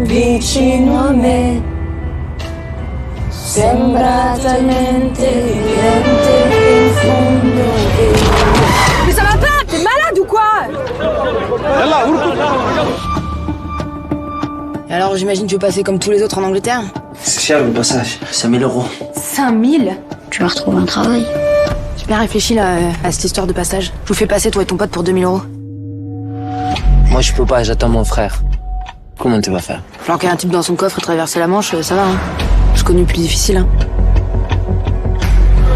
vicino a me, sembra talmente evidente che in fondo Mais ça va pas, t'es malade ou quoi? Et alors, j'imagine que tu veux passer comme tous les autres en Angleterre? C'est cher le passage, 5000 euros. 5000? tu vas retrouver un travail. J'ai bien réfléchi là à cette histoire de passage. Je vous fais passer toi et ton pote pour 2000 euros. Moi je peux pas, j'attends mon frère. Comment tu vas faire? Planquer un type dans son coffre et traverser la Manche, ça va, hein. J'ai connu plus difficile, hein.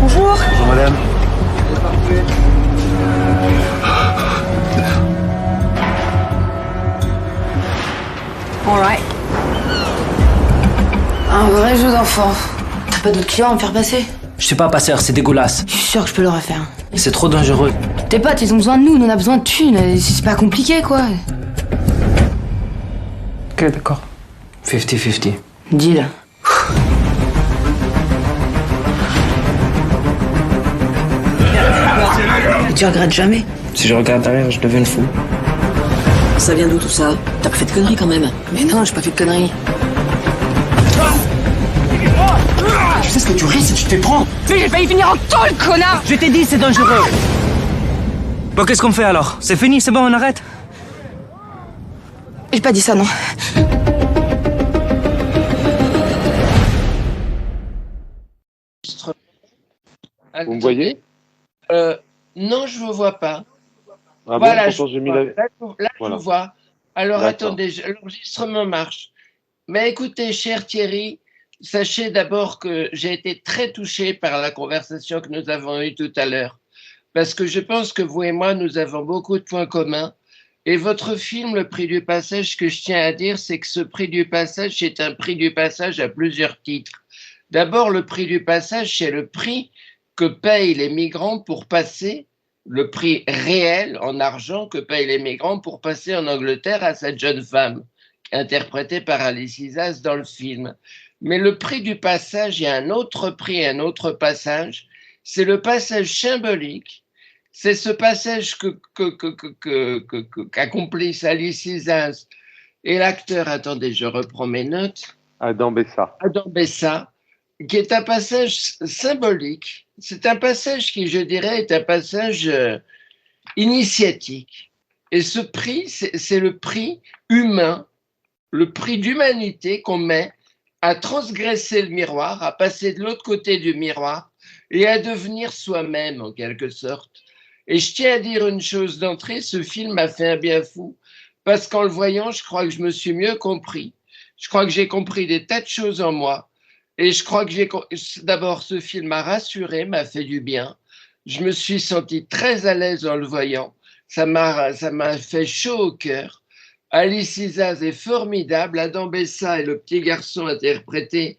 Bonjour. Bonjour madame. Alright. Un vrai jeu d'enfant. T'as pas d'autres clients à me faire passer? Je suis pas passeur, c'est dégueulasse. Je suis sûr que je peux le refaire. C'est trop dangereux. Tes potes, ils ont besoin de nous on a besoin de thunes. C'est pas compliqué, quoi. Ok, d'accord. 50-50. Deal. Et tu regrettes jamais? Si je regarde derrière, je deviens fou. Ça vient d'où tout ça? T'as pas fait de conneries quand même? Mais non, j'ai pas fait de conneries. Tu sais ce que tu risques si tu te fais prendre? Mais j'ai failli finir en tôle, connard! Je t'ai dit, c'est dangereux. Bon, qu'est-ce qu'on fait alors? C'est fini, c'est bon, on arrête? J'ai pas dit ça, non. Vous me voyez? Non, je ne vous vois pas. Ah Voilà, bon, pourtant j'ai mis la... là, je Voilà. vous vois. Alors D'accord. attendez, l'enregistrement marche. Mais écoutez, cher Thierry, sachez d'abord que j'ai été très touché par la conversation que nous avons eue tout à l'heure. Parce que je pense que vous et moi, nous avons beaucoup de points communs. Et votre film, Le Prix du Passage, ce que je tiens à dire, c'est que ce Prix du Passage, c'est un prix du passage à plusieurs titres. D'abord, le Prix du Passage, c'est le prix que payent les migrants pour passer, le prix réel en argent que payent les migrants pour passer en Angleterre à cette jeune femme, interprétée par Alice Isas dans le film. Mais le prix du passage, il y a un autre prix, un autre passage, c'est le passage symbolique. C'est ce passage qu'accomplissent Alice Isas et l'acteur, attendez, je reprends mes notes, Adam Bessa. Adam Bessa, qui est un passage symbolique. C'est un passage qui, je dirais, est un passage initiatique. Et ce prix, c'est le prix humain, le prix d'humanité qu'on met à transgresser le miroir, à passer de l'autre côté du miroir et à devenir soi-même, en quelque sorte. Et je tiens à dire une chose d'entrée, ce film m'a fait un bien fou, parce qu'en le voyant, je crois que je me suis mieux compris. Je crois que j'ai compris des tas de choses en moi. Et je crois que d'abord, ce film m'a rassuré, m'a fait du bien. Je me suis senti très à l'aise en le voyant. Ça m'a fait chaud au cœur. Alice Isas est formidable. Adam Bessa et le petit garçon interprété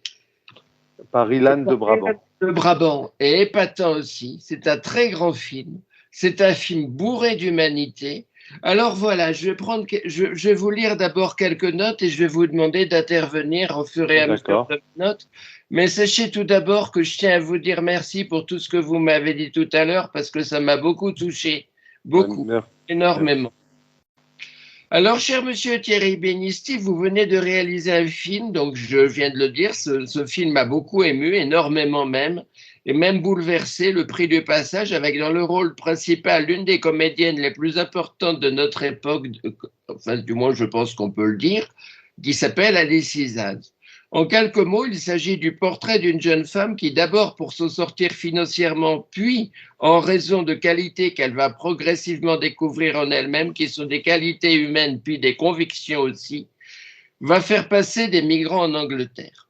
Par Ilan de Brabant. de Brabant est épatant aussi. C'est un très grand film. C'est un film bourré d'humanité. Alors voilà, je vais vous lire d'abord quelques notes et je vais vous demander d'intervenir au fur et à mesure de mes notes. Mais sachez tout d'abord que je tiens à vous dire merci pour tout ce que vous m'avez dit tout à l'heure parce que ça m'a beaucoup touché. Beaucoup, énormément. Alors, cher monsieur Thierry Benisti, vous venez de réaliser un film, donc je viens de le dire, ce film m'a beaucoup ému, énormément même, et même bouleversé, Le Prix du Passage, avec dans le rôle principal l'une des comédiennes les plus importantes de notre époque, enfin du moins je pense qu'on peut le dire, qui s'appelle Alice Isas. En quelques mots, il s'agit du portrait d'une jeune femme qui, d'abord pour s'en sortir financièrement, puis en raison de qualités qu'elle va progressivement découvrir en elle-même, qui sont des qualités humaines, puis des convictions aussi, va faire passer des migrants en Angleterre.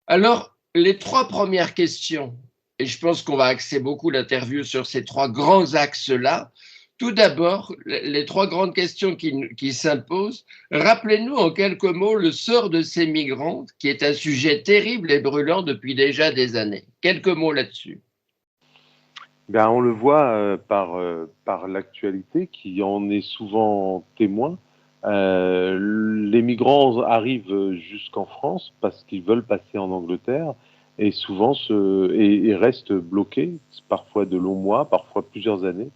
Alors, les trois premières questions, et je pense qu'on va axer beaucoup l'interview sur ces trois grands axes-là. Tout d'abord, les trois grandes questions qui s'imposent. Rappelez-nous en quelques mots le sort de ces migrants, qui est un sujet terrible et brûlant depuis déjà des années. Quelques mots là-dessus. Ben, on le voit par l'actualité qui en est souvent témoin. Les migrants arrivent jusqu'en France parce qu'ils veulent passer en Angleterre et souvent et restent bloqués, parfois de longs mois, parfois plusieurs années,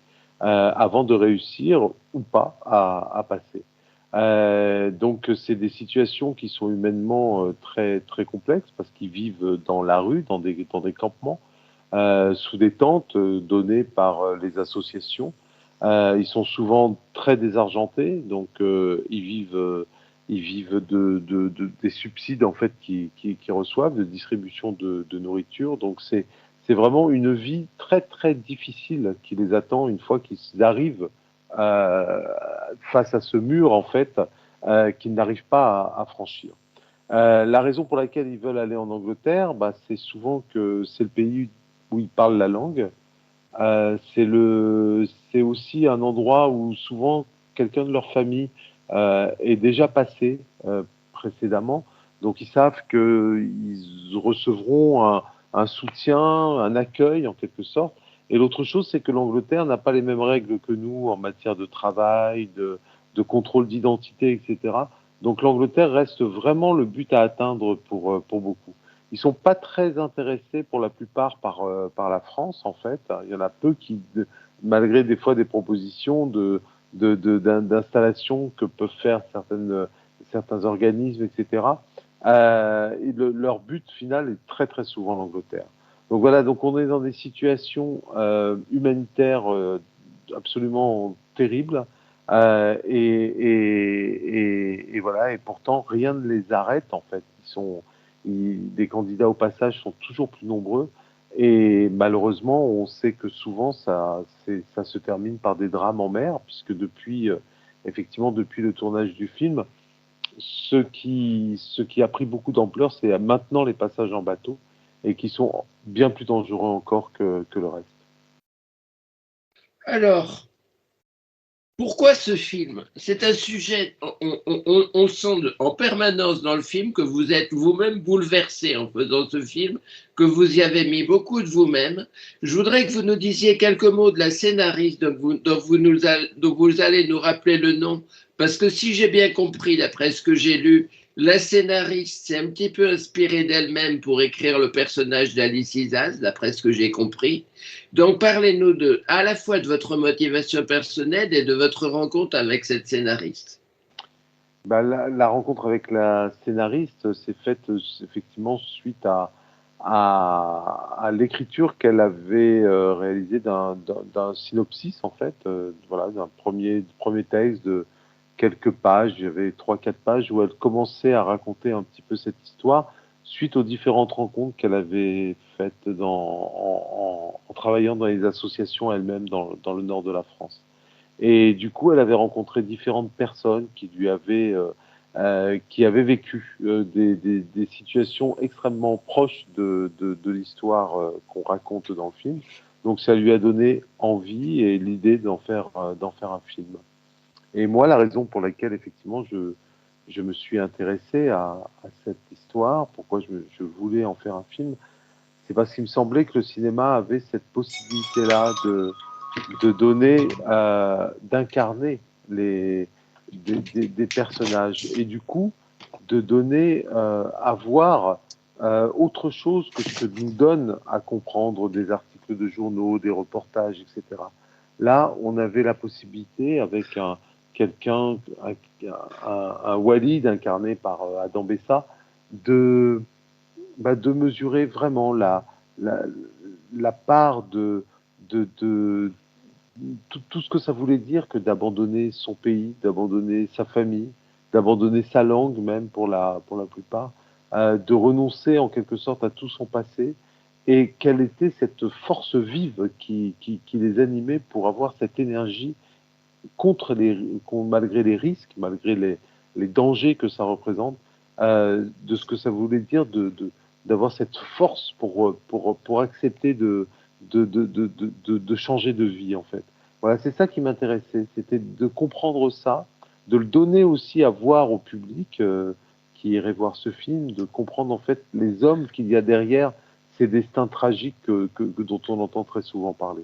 avant de réussir ou pas à passer. Donc c'est des situations qui sont humainement très très complexes parce qu'ils vivent dans la rue, dans des campements, sous des tentes données par les associations. Ils sont souvent très désargentés, donc ils vivent des subsides en fait qu'ils reçoivent, de distribution de nourriture. Donc c'est vraiment une vie très très difficile qui les attend une fois qu'ils arrivent euh, face à ce mur en fait qu'ils n'arrivent pas à franchir. La raison pour laquelle ils veulent aller en Angleterre, bah, c'est souvent que c'est le pays où ils parlent la langue. C'est aussi un endroit où souvent quelqu'un de leur famille est déjà passé précédemment, donc ils savent qu'ils recevront un soutien, un accueil en quelque sorte. Et l'autre chose, c'est que l'Angleterre n'a pas les mêmes règles que nous en matière de travail, de contrôle d'identité, etc. Donc l'Angleterre reste vraiment le but à atteindre pour beaucoup. Ils sont pas très intéressés pour la plupart par la France en fait. Il y en a peu qui, malgré des fois des propositions d'installation que peuvent faire certains organismes, etc. Leur but final est très très souvent l'Angleterre. Donc voilà, donc on est dans des situations humanitaires absolument terribles. Et voilà, et pourtant rien ne les arrête en fait. Des candidats au passage sont toujours plus nombreux et malheureusement on sait que souvent ça se termine par des drames en mer puisque effectivement depuis le tournage du film, ce qui a pris beaucoup d'ampleur c'est maintenant les passages en bateau et qui sont bien plus dangereux encore que le reste. Alors, pourquoi ce film? C'est un sujet, on sent en permanence dans le film que vous êtes vous-même bouleversé en faisant ce film, que vous y avez mis beaucoup de vous-même. Je voudrais que vous nous disiez quelques mots de la scénariste dont vous allez nous rappeler le nom, parce que si j'ai bien compris, d'après ce que j'ai lu, la scénariste s'est un petit peu inspirée d'elle-même pour écrire le personnage d'Alice Isaz, d'après ce que j'ai compris. Donc, parlez-nous à la fois de votre motivation personnelle et de votre rencontre avec cette scénariste. Bah, la rencontre avec la scénariste s'est faite effectivement suite à l'écriture qu'elle avait réalisée d'un synopsis en fait, voilà, d'un premier texte de quelques pages, il y avait 3-4 pages où elle commençait à raconter un petit peu cette histoire suite aux différentes rencontres qu'elle avait faites en travaillant dans les associations elle-même dans le nord de la France. Et du coup, elle avait rencontré différentes personnes qui avaient vécu des situations extrêmement proches de l'histoire qu'on raconte dans le film. Donc, ça lui a donné envie et l'idée d'en faire un film. Et moi, la raison pour laquelle, effectivement, je me suis intéressé à cette histoire, pourquoi je voulais en faire un film, c'est parce qu'il me semblait que le cinéma avait cette possibilité-là de donner, d'incarner des personnages et du coup de donner à voir autre chose que ce que nous donne à comprendre des articles de journaux, des reportages, etc. Là, on avait la possibilité avec quelqu'un, un Walid incarné par Adam Bessa, de de mesurer vraiment la, la part de tout ce que ça voulait dire que d'abandonner son pays, d'abandonner sa famille, d'abandonner sa langue même pour la plupart, de renoncer en quelque sorte à tout son passé, et quelle était cette force vive qui les animait pour avoir cette énergie malgré les risques, malgré les dangers que ça représente, de ce que ça voulait dire d'avoir cette force pour accepter de changer de vie, en fait. Voilà, c'est ça qui m'intéressait, c'était de comprendre ça, de le donner aussi à voir au public qui irait voir ce film, de comprendre en fait les hommes qu'il y a derrière ces destins tragiques dont on entend très souvent parler.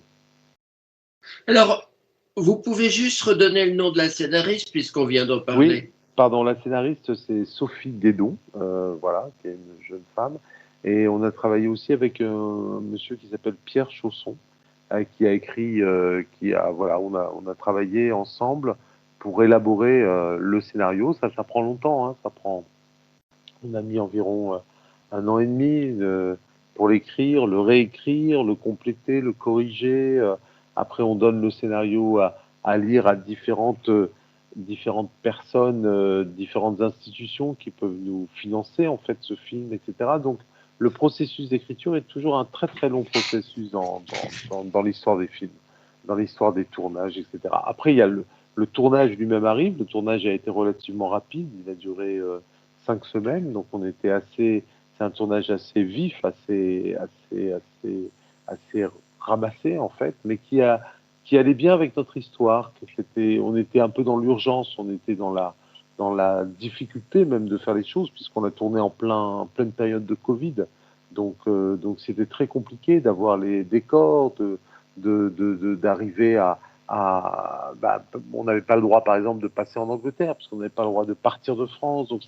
Alors, vous pouvez juste redonner le nom de la scénariste puisqu'on vient d'en Oui, parler. pardon, la scénariste c'est Sophie Guédon, voilà, qui est une jeune femme. Et on a travaillé aussi avec un monsieur qui s'appelle Pierre Chausson, qui a écrit, voilà, on a travaillé ensemble pour élaborer le scénario. Ça prend longtemps, hein, on a mis environ 1 an et demi pour l'écrire, le réécrire, le compléter, le corriger. Après, on donne le scénario à lire à différentes personnes, différentes institutions qui peuvent nous financer en fait ce film, etc. Donc, le processus d'écriture est toujours un très très long processus dans l'histoire des films, dans l'histoire des tournages, etc. Après, il y a le tournage lui-même arrive. Le tournage a été relativement rapide. Il a duré 5 semaines, donc c'est un tournage assez vif, assez ramassé en fait, mais qui allait bien avec notre histoire. On était un peu dans l'urgence, on était dans la difficulté même de faire les choses, puisqu'on a tourné en pleine période de Covid. Donc c'était très compliqué d'avoir les décors, d'arriver on n'avait pas le droit, par exemple, de passer en Angleterre, parce qu'on n'avait pas le droit de partir de France. Donc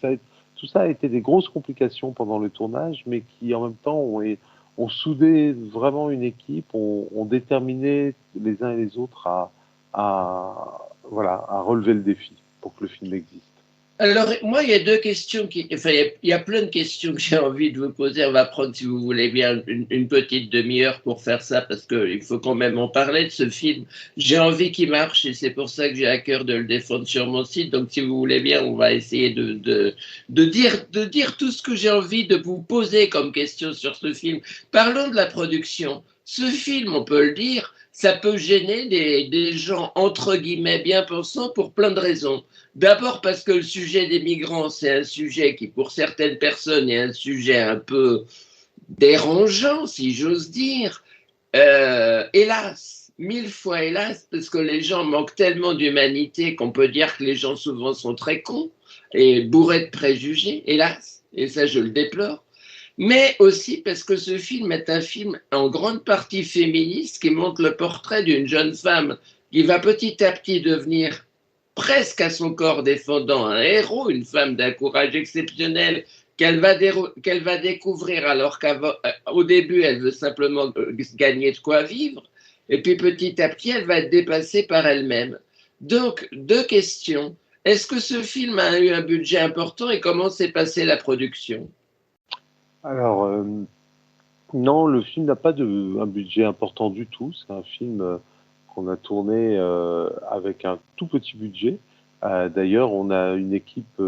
tout ça a été des grosses complications pendant le tournage, mais qui en même temps ont soudé vraiment une équipe, ont déterminé les uns et les autres à relever le défi pour que le film existe. Alors, moi, il y a deux questions enfin, il y a plein de questions que j'ai envie de vous poser. On va prendre, si vous voulez bien, une petite demi-heure pour faire ça, parce qu'il faut quand même en parler de ce film. J'ai envie qu'il marche et c'est pour ça que j'ai à cœur de le défendre sur mon site. Donc, si vous voulez bien, on va essayer de dire tout ce que j'ai envie de vous poser comme question sur ce film. Parlons de la production. Ce film, on peut le dire, ça peut gêner des gens, entre guillemets, bien pensants pour plein de raisons. D'abord parce que le sujet des migrants, c'est un sujet qui, pour certaines personnes, est un sujet un peu dérangeant, si j'ose dire. Hélas, 1000 fois hélas, parce que les gens manquent tellement d'humanité qu'on peut dire que les gens souvent sont très cons et bourrés de préjugés, hélas, et ça je le déplore. Mais aussi parce que ce film est un film en grande partie féministe qui montre le portrait d'une jeune femme qui va petit à petit devenir presque à son corps défendant un héros, une femme d'un courage exceptionnel qu'elle va découvrir alors qu'au début elle veut simplement gagner de quoi vivre, et puis petit à petit elle va être dépassée par elle-même. Donc, deux questions. Est-ce que ce film a eu un budget important et comment s'est passée la production ? Alors, non, le film n'a pas un budget important du tout. C'est un film qu'on a tourné avec un tout petit budget. D'ailleurs, on a une équipe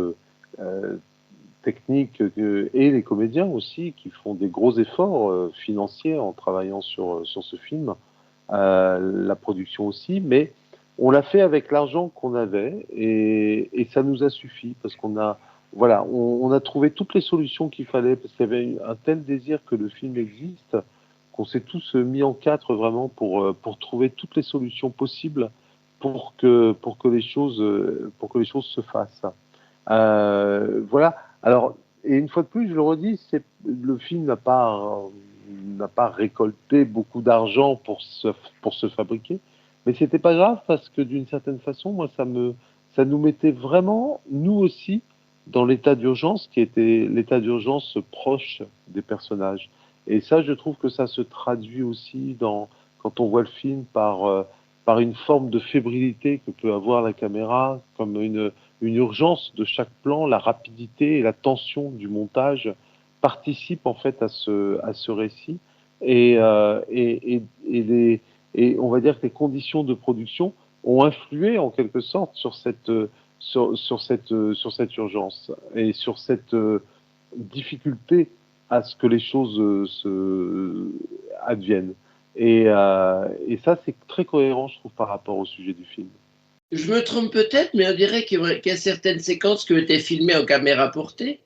technique et les comédiens aussi qui font des gros efforts financiers en travaillant sur ce film. La production aussi, mais on l'a fait avec l'argent qu'on avait et ça nous a suffi parce on a trouvé toutes les solutions qu'il fallait parce qu'il y avait un tel désir que le film existe qu'on s'est tous mis en quatre vraiment pour trouver toutes les solutions possibles pour que les choses se fassent. Voilà. Alors, et une fois de plus, je le redis, le film n'a pas récolté beaucoup d'argent pour se fabriquer, mais c'était pas grave parce que d'une certaine façon, moi, ça nous mettait vraiment, nous aussi, dans l'état d'urgence qui était l'état d'urgence proche des personnages. Et ça, je trouve que ça se traduit aussi quand on voit le film par une forme de fébrilité que peut avoir la caméra, comme une urgence de chaque plan, la rapidité et la tension du montage participent en fait à ce récit. Et on va dire que les conditions de production ont influé en quelque sorte sur cette urgence et sur cette difficulté à ce que les choses adviennent. Et ça, c'est très cohérent, je trouve, par rapport au sujet du film. Je me trompe peut-être, mais on dirait qu'il y a certaines séquences qui ont été filmées en caméra portée.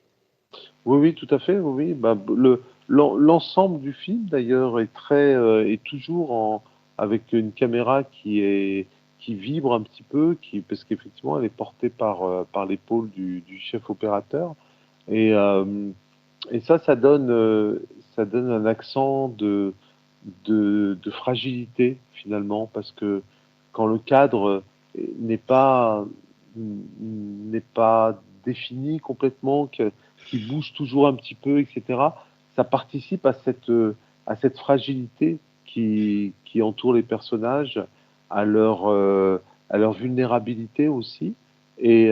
Oui, oui, tout à fait. Oui, oui. L'ensemble du film, d'ailleurs, est toujours avec une caméra qui vibre un petit peu, parce qu'effectivement, elle est portée par l'épaule du chef opérateur. Et ça donne un accent de fragilité, finalement, parce que quand le cadre n'est pas défini complètement, qui bouge toujours un petit peu, etc., ça participe à cette fragilité qui entoure les personnages, à leur à leur vulnérabilité aussi. Et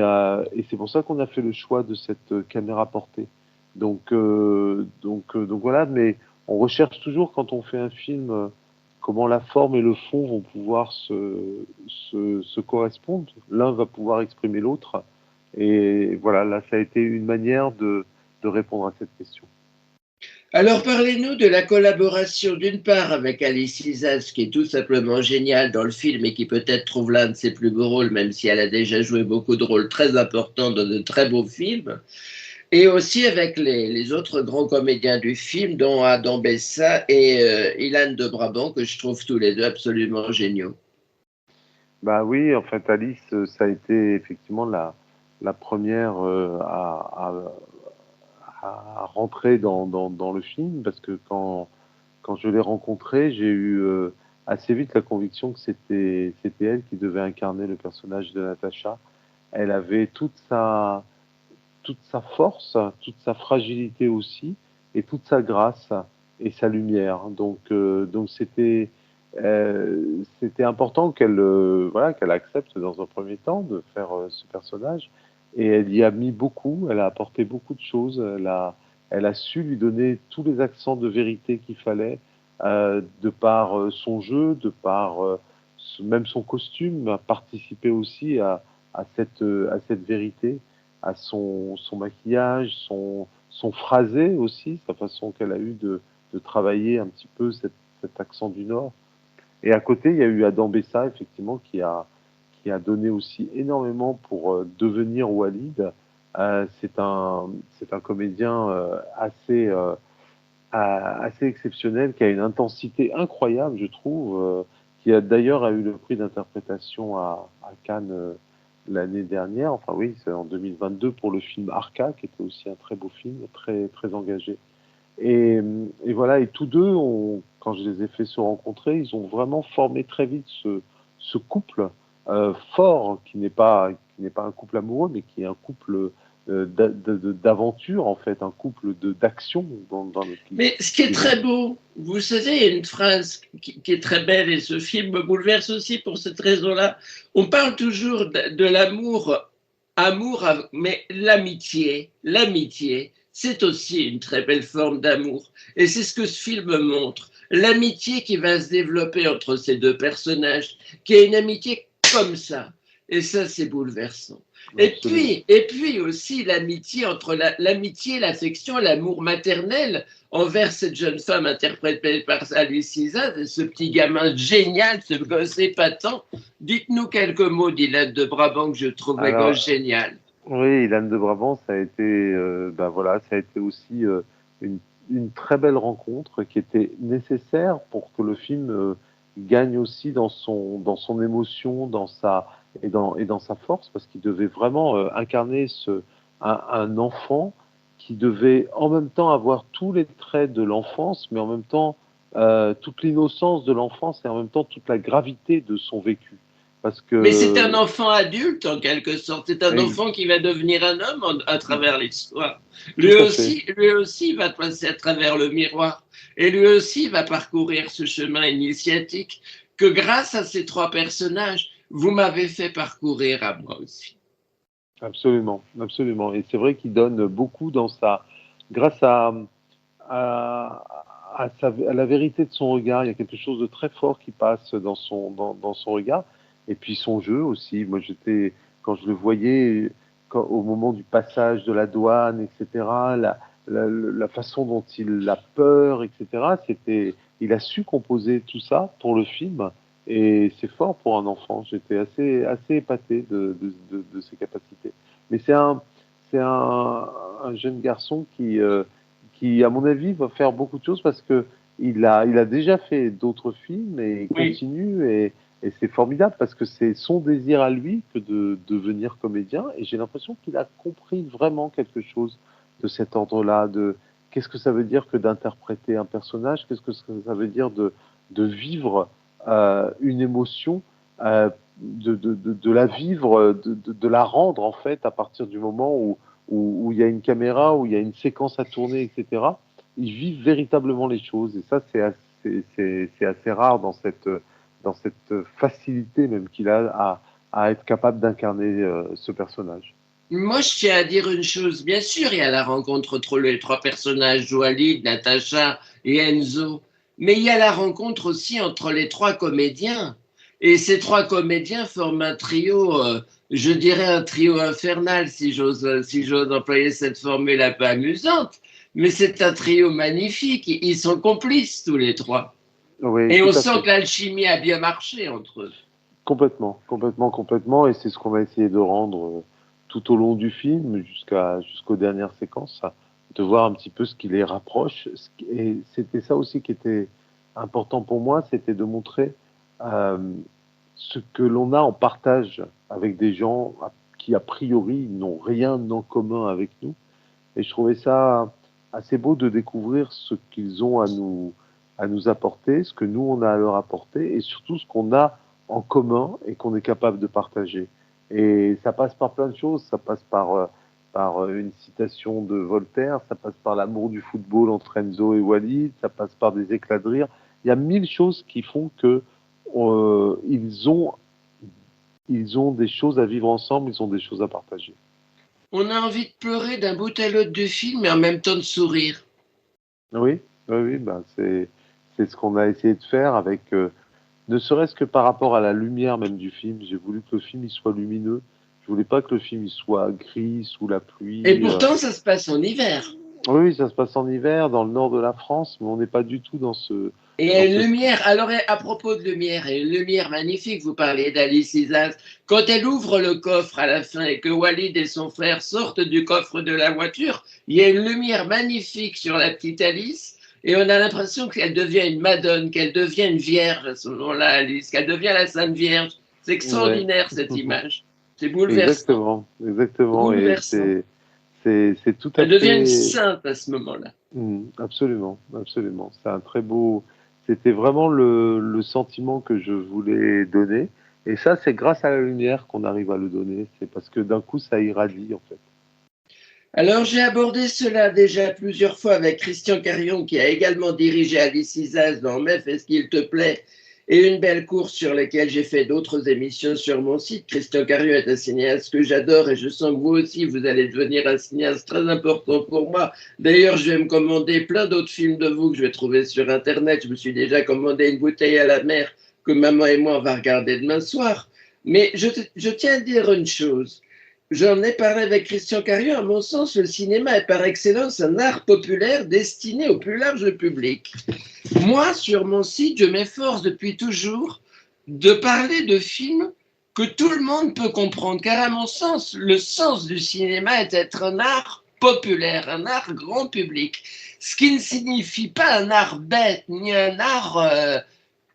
c'est pour ça qu'on a fait le choix de cette caméra portée. Donc voilà, mais on recherche toujours quand on fait un film comment la forme et le fond vont pouvoir se correspondre. L'un va pouvoir exprimer l'autre. Et voilà, là, ça a été une manière de répondre à cette question. Alors parlez-nous de la collaboration d'une part avec Alice Isaac, qui est tout simplement géniale dans le film et qui peut-être trouve l'un de ses plus beaux rôles, même si elle a déjà joué beaucoup de rôles très importants dans de très beaux films, et aussi avec les autres grands comédiens du film, dont Adam Bessa et Ilan de Brabant, que je trouve tous les deux absolument géniaux. Bah oui, en fait, Alice, ça a été effectivement la première à rentrer dans le film, parce que quand je l'ai rencontrée, j'ai eu assez vite la conviction que c'était elle qui devait incarner le personnage de Natacha. Elle avait toute sa force, toute sa fragilité aussi, et toute sa grâce et sa lumière. Donc c'était important qu'elle voilà, qu'elle accepte dans un premier temps de faire ce personnage. Et elle y a mis beaucoup, elle a apporté beaucoup de choses, elle a su lui donner tous les accents de vérité qu'il fallait, de par son jeu, de par même son costume, a participé aussi à cette vérité, à son maquillage, son phrasé aussi, sa façon qu'elle a eu de travailler un petit peu cet accent du Nord. Et à côté, il y a eu Adam Bessa, effectivement, qui a donné aussi énormément pour devenir Walid. C'est un comédien assez exceptionnel, qui a une intensité incroyable, je trouve, qui a d'ailleurs a eu le prix d'interprétation à Cannes l'année dernière. Enfin oui, c'est en 2022 pour le film Arca, qui était aussi un très beau film, très très engagé. Et voilà, et tous deux, quand je les ai fait se rencontrer, ils ont vraiment formé très vite ce couple fort, qui n'est pas un couple amoureux, mais qui est un couple d'aventure, en fait, un couple d'action dans le film. Mais ce qui est très beau, vous savez, il y a une phrase qui est très belle, et ce film me bouleverse aussi pour cette raison-là. On parle toujours de l'amour, mais l'amitié, c'est aussi une très belle forme d'amour. Et c'est ce que ce film montre. L'amitié qui va se développer entre ces deux personnages, qui est une amitié comme ça. Et ça, c'est bouleversant. Absolument. Et puis aussi l'amitié entre l'amitié, l'affection, l'amour maternel envers cette jeune femme interprétée par Alice Isaac, ce petit gamin génial, ce gosse épatant. Dites-nous quelques mots d'Ilan de Brabant, que je trouvais Alors, gosse génial. oui, Ilan de Brabant, ça a été, ben voilà, ça a été aussi une, une très belle rencontre qui était nécessaire pour que le film gagne aussi dans son émotion, et dans sa force, parce qu'il devait vraiment incarner un enfant qui devait en même temps avoir tous les traits de l'enfance, mais en même temps toute l'innocence de l'enfance et en même temps toute la gravité de son vécu. Parce Mais c'est un que enfant adulte en quelque sorte. C'est un oui, enfant qui va devenir un homme à travers l'histoire. tout à fait. Lui aussi va passer à travers le miroir. Et lui aussi va parcourir ce chemin initiatique que grâce à ces trois personnages, vous m'avez fait parcourir à moi aussi. Absolument, absolument. Et c'est vrai qu'il donne beaucoup grâce à, à la vérité de son regard. Il y a quelque chose de très fort qui passe dans son regard. Et puis son jeu aussi. Moi, quand je le voyais, au moment du passage de la douane, etc., la façon dont il a peur, etc., il a su composer tout ça pour le film. Et c'est fort pour un enfant. J'étais assez épaté de ses capacités. Mais c'est un jeune garçon qui, à mon avis, va faire beaucoup de choses parce que il a déjà fait d'autres films et il Oui. continue et c'est formidable parce que c'est son désir à lui que de devenir comédien et j'ai l'impression qu'il a compris vraiment quelque chose de cet ordre-là, de qu'est-ce que ça veut dire que d'interpréter un personnage, qu'est-ce que ça veut dire de vivre une émotion, de la vivre, de la rendre en fait à partir du moment où il y a une caméra, où il y a une séquence à tourner, etc. Ils vivent véritablement les choses et ça c'est assez rare dans cette facilité même qu'il a à être capable d'incarner ce personnage. Moi, je tiens à dire une chose. Bien sûr, il y a la rencontre entre les trois personnages, Walid, Natacha et Enzo. Mais il y a la rencontre aussi entre les trois comédiens. Et ces trois comédiens forment un trio, je dirais un trio infernal, si j'ose employer cette formule un peu amusante. Mais c'est un trio magnifique. Ils sont complices tous les trois. Oui, Et tout on à sent fait. que l'alchimie a bien marché entre eux. Complètement, complètement, complètement. Et c'est ce qu'on va essayer de rendre tout au long du film, jusqu'aux dernières séquences, de voir un petit peu ce qui les rapproche. Et c'était ça aussi qui était important pour moi, c'était de montrer euh, ce que l'on a en partage avec des gens qui, a priori, n'ont rien en commun avec nous. Et je trouvais ça assez beau de découvrir ce qu'ils ont à nous apporter, ce que nous, on a à leur apporter, et surtout ce qu'on a en commun et qu'on est capable de partager. Et ça passe par plein de choses. Ça passe par une citation de Voltaire, ça passe par l'amour du football entre Enzo et Walid, ça passe par des éclats de rire. Il y a mille choses qui font que ils ont des choses à vivre ensemble, ils ont des choses à partager. On a envie de pleurer d'un bout à l'autre du film et en même temps de sourire. Oui, oui, oui, ben c'est ce qu'on a essayé de faire avec, ne serait-ce que par rapport à la lumière même du film. J'ai voulu que le film il soit lumineux. Je voulais pas que le film il soit gris sous la Et pluie. pourtant, ça se passe en hiver. Oui, oui, ça se passe en hiver dans le nord de la France, mais on n'est pas du tout Et il y a dans une ce style. lumière, alors à propos de lumière, il y a une lumière magnifique, vous parlez d'Alice Isaz. Quand elle ouvre le coffre à la fin et que Walid et son frère sortent du coffre de la voiture, il y a une lumière magnifique sur la petite Alice et on a l'impression qu'elle devient une madone, qu'elle devient une vierge à ce moment-là, Alice, qu'elle devient la Sainte Vierge. C'est Ouais. extraordinaire cette image. C'est bouleversant, Exactement, exactement, et bouleversant. c'est tout à Elle devient une fait. sainte à ce moment-là. Absolument, absolument. C'est un très beau. C'était vraiment le sentiment que je voulais donner. Et ça, c'est grâce à la lumière qu'on arrive à le donner. C'est parce que d'un coup, ça irradie, en fait. Alors, j'ai abordé cela déjà plusieurs fois avec Christian Carion, qui a également dirigé Alice Isaz dans Mais fais-ce qu'il te plaît et Une belle course, sur lesquelles j'ai fait d'autres émissions sur mon site. Christian Carion est un cinéaste que j'adore et je sens que vous aussi, vous allez devenir un cinéaste très important pour moi. D'ailleurs, je vais me commander plein d'autres films de vous que je vais trouver sur Internet. Je me suis déjà commandé Une bouteille à la mer que maman et moi, on va regarder demain soir. Mais je tiens à dire une chose. J'en ai parlé avec Christian Carion. À mon sens, le cinéma est par excellence un art populaire destiné au plus large public. Moi, sur mon site, je m'efforce depuis toujours de parler de films que tout le monde peut comprendre, car à mon sens, le sens du cinéma est d'être un art populaire, un art grand public, ce qui ne signifie pas un art bête, ni un art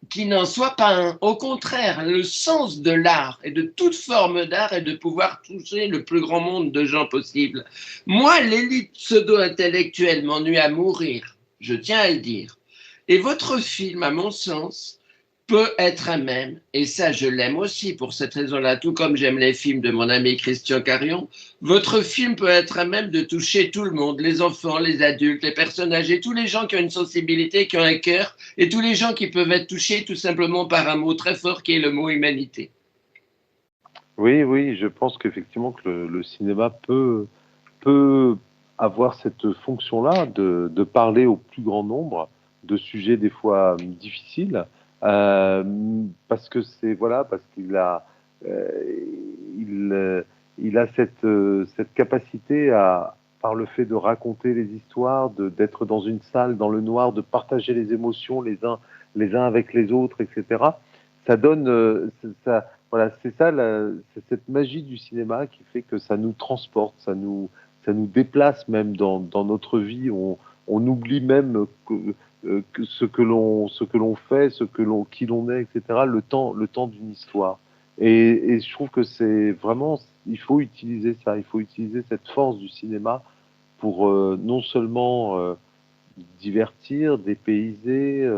qui n'en soit pas un. Au contraire, le sens de l'art et de toute forme d'art est de pouvoir toucher le plus grand nombre de gens possible. Moi, l'élite pseudo-intellectuelle m'ennuie à mourir, je tiens à le dire. Et votre film, à mon sens, peut être à même, et ça je l'aime aussi pour cette raison-là, tout comme j'aime les films de mon ami Christian Carion, votre film peut être à même de toucher tout le monde, les enfants, les adultes, les personnes âgées, tous les gens qui ont une sensibilité, qui ont un cœur, et tous les gens qui peuvent être touchés tout simplement par un mot très fort qui est le mot humanité. Oui, oui, je pense qu'effectivement que le cinéma peut avoir cette fonction-là de parler au plus grand nombre de sujets des fois difficiles, parce que c'est voilà, parce euh, il, il a cette capacité à, par le fait de raconter les histoires, d'être dans une salle dans le noir, de partager les émotions les uns avec les autres, etc. Ça donne ça. Voilà, c'est ça, c'est cette magie du cinéma qui fait que ça nous transporte, ça nous déplace même dans notre vie. On oublie même que ce que l'on fait, qui l'on est, etc. Le temps d'une histoire. Et je trouve que c'est vraiment, il faut utiliser ça, il faut utiliser cette force du cinéma pour non seulement divertir, dépayser,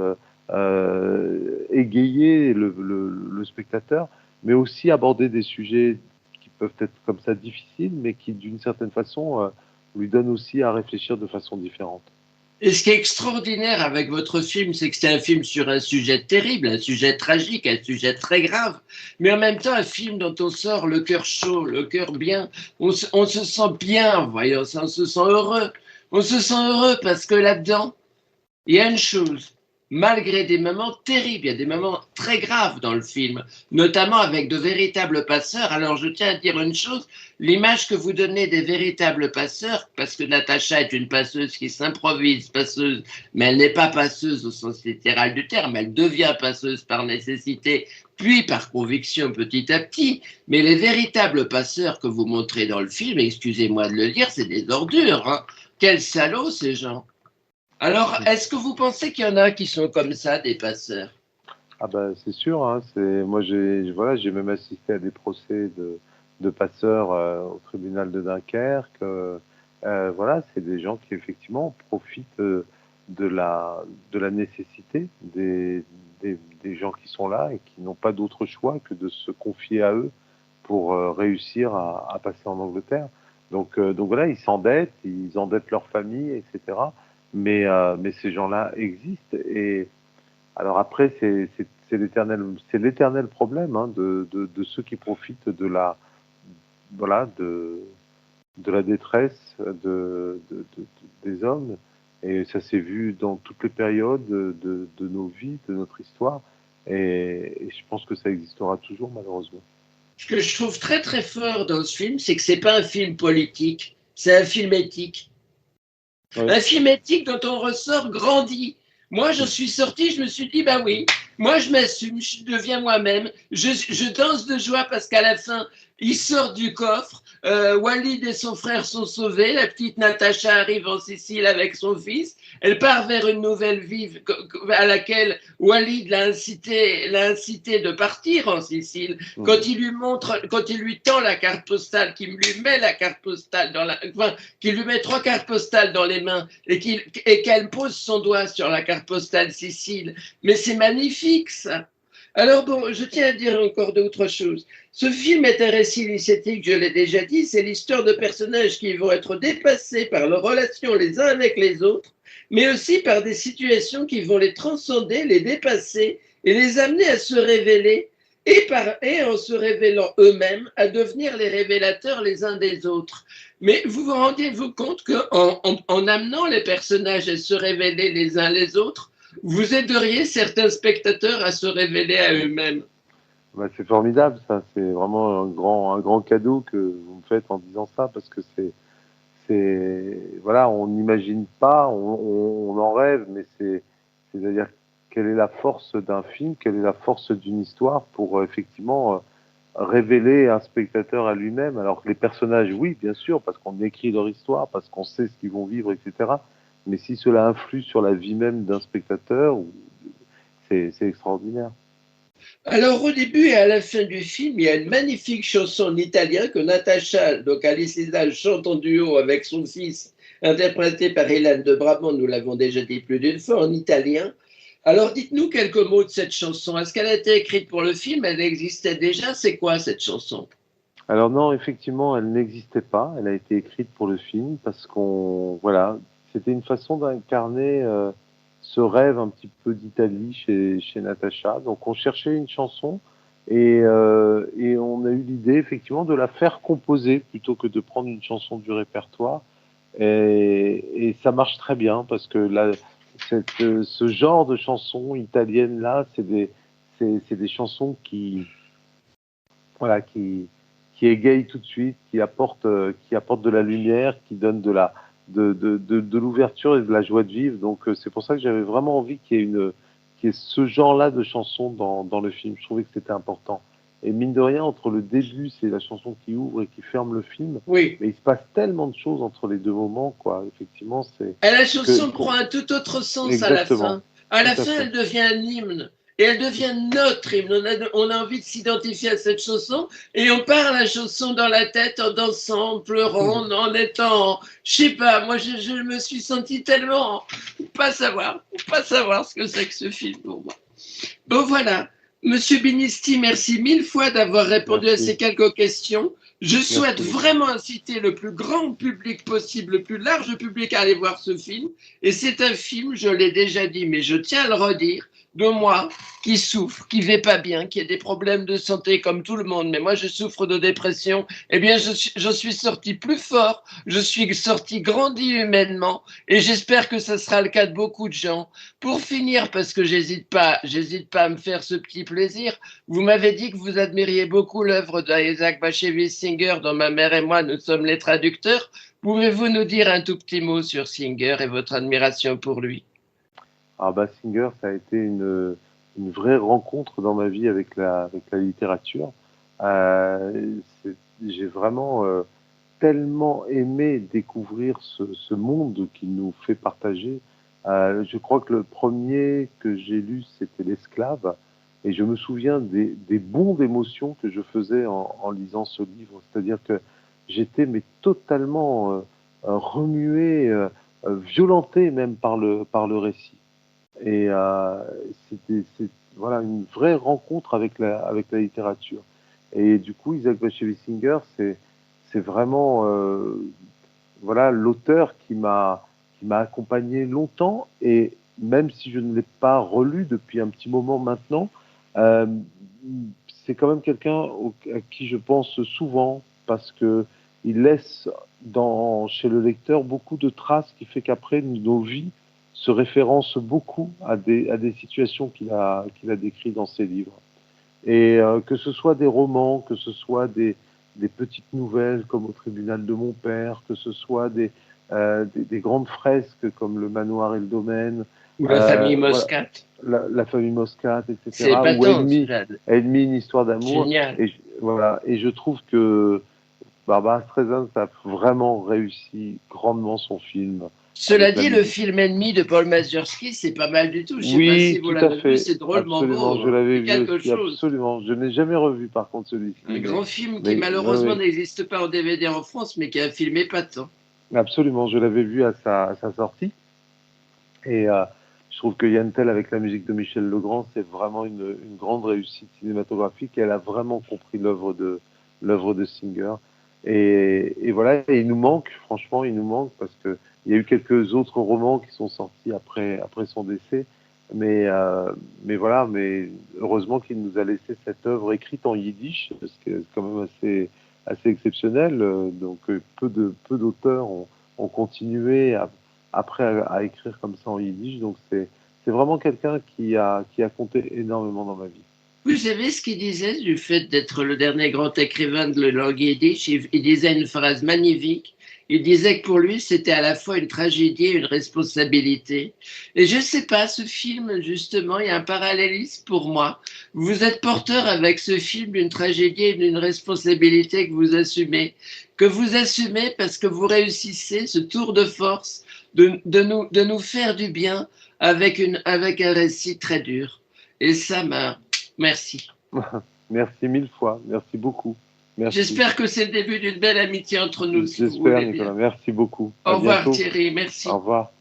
égayer le spectateur, mais aussi aborder des sujets qui peuvent être comme ça difficiles, mais qui d'une certaine façon lui donnent aussi à réfléchir de façon différente. Et ce qui est extraordinaire avec votre film, c'est que c'est un film sur un sujet terrible, un sujet tragique, un sujet très grave, mais en même temps un film dont on sort le cœur chaud, le cœur bien. On se sent bien en voyant ça, on se sent heureux. On se sent heureux parce que là-dedans, il y a une chose, malgré des moments terribles, il y a des moments très graves dans le film, notamment avec de véritables passeurs. Alors je tiens à dire une chose, l'image que vous donnez des véritables passeurs, parce que Natacha est une passeuse qui s'improvise passeuse, mais elle n'est pas passeuse au sens littéral du terme, elle devient passeuse par nécessité, puis par conviction petit à petit. Mais les véritables passeurs que vous montrez dans le film, excusez-moi de le dire, c'est des ordures, hein. Quels salauds ces gens! Alors, est-ce que vous pensez qu'il y en a qui sont comme ça, des passeurs? Ah ben c'est sûr, hein, moi j'ai même assisté à des procès de passeurs au tribunal de Dunkerque. Voilà, c'est des gens qui effectivement profitent de la nécessité des gens qui sont là et qui n'ont pas d'autre choix que de se confier à eux pour réussir à passer en Angleterre. Donc voilà, ils endettent leur famille, etc. Mais ces gens-là existent. Et alors après, c'est l'éternel problème, hein, de ceux qui profitent de la détresse des hommes. Et ça s'est vu dans toutes les périodes de nos vies, de notre histoire. Et je pense que ça existera toujours, malheureusement. Ce que je trouve très très fort dans ce film, c'est que c'est pas un film politique, c'est un film éthique. Oui. Un film éthique dont on ressort grandi. Moi, je suis sorti, je me suis dit, bah oui, moi je m'assume, je deviens moi-même, je danse de joie parce qu'à la fin, il sort du coffre, Walid et son frère sont sauvés, la petite Natacha arrive en Sicile avec son fils, elle part vers une nouvelle vie à laquelle Walid l'a incité de partir en Sicile. Quand il lui tend la carte postale, qu'il lui met la carte postale qu'il lui met 3 cartes postales dans les mains et qu'elle pose son doigt sur la carte postale Sicile. Mais c'est magnifique ça. Alors bon, je tiens à dire encore d'autres choses. Ce film est un récit initiatique, je l'ai déjà dit, c'est l'histoire de personnages qui vont être dépassés par leurs relations les uns avec les autres, mais aussi par des situations qui vont les transcender, les dépasser et les amener à se révéler et en se révélant eux-mêmes, à devenir les révélateurs les uns des autres. Mais vous vous rendez-vous compte qu'en amenant les personnages à se révéler les uns les autres, vous aideriez certains spectateurs à se révéler à eux-mêmes? Bah, c'est formidable, ça. C'est vraiment un grand cadeau que vous me faites en disant ça, parce que voilà, on n'imagine pas, on en rêve, mais c'est-à-dire quelle est la force d'un film, quelle est la force d'une histoire pour effectivement révéler un spectateur à lui-même. Alors que les personnages, oui, bien sûr, parce qu'on écrit leur histoire, parce qu'on sait ce qu'ils vont vivre, etc. Mais si cela influe sur la vie même d'un spectateur, c'est extraordinaire. Alors au début et à la fin du film, il y a une magnifique chanson en italien que Natacha, donc Alice Isal, chante en duo avec son fils, interprété par Hélène de Brabant, nous l'avons déjà dit plus d'une fois, en italien. Alors dites-nous quelques mots de cette chanson. Est-ce qu'elle a été écrite pour le film? Elle existait déjà? C'est quoi cette chanson? Alors non, effectivement, elle n'existait pas. Elle a été écrite pour le film parce voilà, c'était une façon d'incarner ce rêve un petit peu d'Italie chez Natacha. Donc on cherchait une chanson et on a eu l'idée effectivement de la faire composer plutôt que de prendre une chanson du répertoire. Et ça marche très bien parce que ce genre de chansons italiennes là, c'est des chansons qui égayent tout de suite, qui apportent de la lumière, qui donnent de l'ouverture et de la joie de vivre. Donc c'est pour ça que j'avais vraiment envie qu'il y ait ce genre-là de chansons dans le film. Je trouvais que c'était important. Et mine de rien, entre le début, c'est la chanson qui ouvre et qui ferme le film. Oui. Mais il se passe tellement de choses entre les deux moments, quoi. Effectivement, c'est. Et la chanson prend un tout autre sens. Exactement. À la fin. À la fin, elle devient un hymne. Et elle devient notre hymne. On a envie de s'identifier à cette chanson et on part la chanson dans la tête en dansant, en pleurant, en étant, je sais pas, moi je me suis senti tellement pas savoir ce que c'est que ce film pour moi. Bon voilà, Monsieur Binisti, merci 1000 fois d'avoir répondu à ces quelques questions. Je souhaite vraiment inciter le plus grand public possible, le plus large public à aller voir ce film. Et c'est un film, je l'ai déjà dit, mais je tiens à le redire, de moi qui souffre, qui ne va pas bien, qui a des problèmes de santé comme tout le monde. Mais moi, je souffre de dépression. Eh bien, je suis sorti plus fort, je suis sorti grandi humainement et j'espère que ce sera le cas de beaucoup de gens. Pour finir, parce que j'hésite pas à me faire ce petit plaisir, vous m'avez dit que vous admiriez beaucoup l'œuvre d'Isaac Bashevis Singer, dont ma mère et moi, nous sommes les traducteurs. Pouvez-vous nous dire un tout petit mot sur Singer et votre admiration pour lui? Ah bah Singer, ça a été une vraie rencontre dans ma vie avec la littérature. J'ai vraiment tellement aimé découvrir ce monde qu'il nous fait partager. Je crois que le premier que j'ai lu, c'était L'Esclave. Et je me souviens des bonds d'émotions que je faisais en lisant ce livre. C'est-à-dire que j'étais mais totalement remué, violenté même par le récit. Et c'est voilà une vraie rencontre avec la littérature. Et du coup, Isaac Bashevis Singer, c'est vraiment voilà l'auteur qui m'a accompagné longtemps. Et même si je ne l'ai pas relu depuis un petit moment maintenant, euh, c'est quand même quelqu'un à qui je pense souvent parce que il laisse chez le lecteur beaucoup de traces qui fait qu'après nos vies se référence beaucoup à des situations qu'il a décrites dans ses livres. Et que ce soit des romans, que ce soit des petites nouvelles comme Au tribunal de mon père, que ce soit des grandes fresques comme Le manoir et le domaine, Ou La famille Moscat. Voilà, la famille Moscat, etc. C'est épatant, Ennemi, une histoire d'amour. Génial. Voilà, et je trouve que Barbara Streisand a vraiment réussi grandement son film. Cela dit, le film Ennemi de Paul Mazursky, c'est pas mal du tout. Je sais Oui, pas si vous tout l'avez à fait. vu, c'est drôlement Absolument, beau. je l'avais vu quelque aussi, chose. absolument. Je n'ai jamais revu par contre celui-ci. Un grand film mais qui malheureusement oui. n'existe pas en DVD en France, mais qui est un film épatant. Absolument, je l'avais vu à sa sortie. Et je trouve que Yann Tell, avec la musique de Michel Legrand, c'est vraiment une grande réussite cinématographique. Et elle a vraiment compris l'œuvre de Singer. Et voilà, et il nous manque, franchement, il nous manque parce que il y a eu quelques autres romans qui sont sortis après son décès, mais voilà, mais heureusement qu'il nous a laissé cette œuvre écrite en yiddish, ce qui est quand même assez exceptionnel. Donc peu d'auteurs ont continué après à écrire comme ça en yiddish. Donc c'est vraiment quelqu'un qui a compté énormément dans ma vie. Vous savez ce qu'il disait du fait d'être le dernier grand écrivain de la langue yiddish? Il disait une phrase magnifique. Il disait que pour lui, c'était à la fois une tragédie et une responsabilité. Et je ne sais pas, ce film, justement, il y a un parallélisme pour moi. Vous êtes porteur avec ce film d'une tragédie et d'une responsabilité que vous assumez parce que vous réussissez ce tour de force de nous faire du bien avec un récit très dur. Et ça m'a... Merci. Merci mille fois, merci beaucoup. Merci. J'espère que c'est le début d'une belle amitié entre nous. J'espère, Nicolas. Merci beaucoup. Au revoir, Thierry. Merci. Au revoir.